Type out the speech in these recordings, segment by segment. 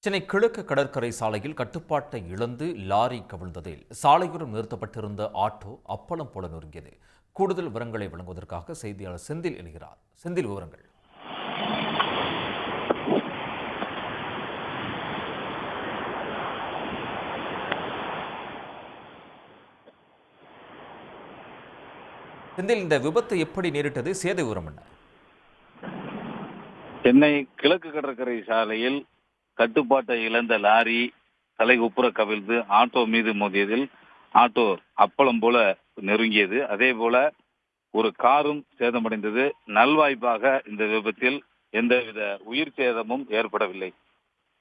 சென்னை கிழக்கு கடற்கரை சாலையில் கட்டுப்பாட்டை இழந்து லாரி கவிழ்ந்ததில் சாலையோரம் நிறுத்தப்பட்டிருந்த ஆட்டோ அப்பளம் போல நொறுங்கியது. கூடுதல் விவரங்களை வழங்குவதற்காக செய்தியாளர் செந்தில் இணைகிறார். செந்தில், விவரங்கள். செந்தில், இந்த விபத்து எப்படி நேரிட்டது? சேத விவரம் என்ன? சென்னை கிழக்கு கடற்கரை சாலையில் கட்டுப்பாட்டை இழந்த லாரி தலைகுப்புற கவிழ்ந்து ஆட்டோ மீது மோதியதில் ஆட்டோ அப்பளம் போல நெருங்கியது. அதே போல ஒரு காரும் சேதமடைந்தது. நல்வாய்ப்பாக இந்த விபத்தில் எந்தவித உயிர் சேதமும் ஏற்படவில்லை.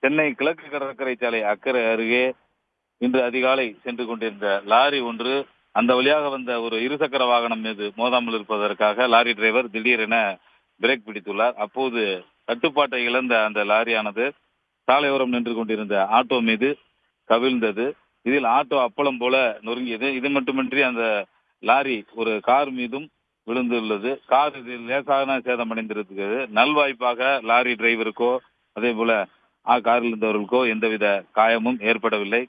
சென்னை கிழக்கு கடற்கரை சாலை அக்கறை அருகே இன்று அதிகாலை சென்று கொண்டிருந்த லாரி ஒன்று அந்த வழியாக வந்த ஒரு இருசக்கர வாகனம் மீது மோதாமல் இருப்பதற்காக லாரி டிரைவர் திடீரென பிரேக் பிடித்துள்ளார். அப்போது கட்டுப்பாட்டை இழந்த அந்த லாரியானது சாலையோரம் நின்று கொண்டிருந்த ஆட்டோ மீது கவிழ்ந்தது. இதில் ஆட்டோ அப்பளம் போல நொறுங்கியது. இது மட்டுமின்றி அந்த லாரி ஒரு கார் மீதும் விழுந்துள்ளது. கார் இதில் லேசான சேதமடைந்திருக்கிறது. நல்வாய்ப்பாக லாரி டிரைவருக்கோ அதே போல காரில் இருந்தவர்களுக்கோ எந்தவித காயமும் ஏற்படவில்லை.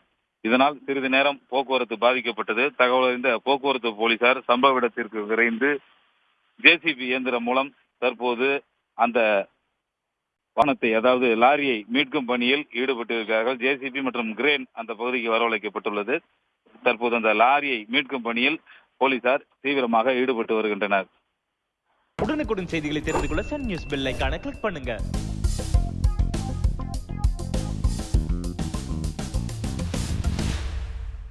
இதனால் சிறிது நேரம் போக்குவரத்து பாதிக்கப்பட்டது. தகவல் அறிந்த போக்குவரத்து போலீசார் சம்பவ இடத்திற்கு விரைந்து ஜேசிபி இயந்திரம் மூலம் தற்போது அந்த வாகனத்தை, அதாவது லாரியை மீட்கும் பணியில் ஈடுபட்டிருக்கிறார்கள். ஜேசிபி மற்றும் கிரேன் அந்த பகுதிக்கு வரவழைக்கப்பட்டுள்ளது. தற்போது அந்த லாரியை மீட்கும் பணியில் போலீசார் தீவிரமாக ஈடுபட்டு வருகின்றனர். உடனுக்குடன் செய்திகளை தெரிந்து கொள்ள சன் நியூஸ் பெல் ஐகானை கிளிக் பண்ணுங்க.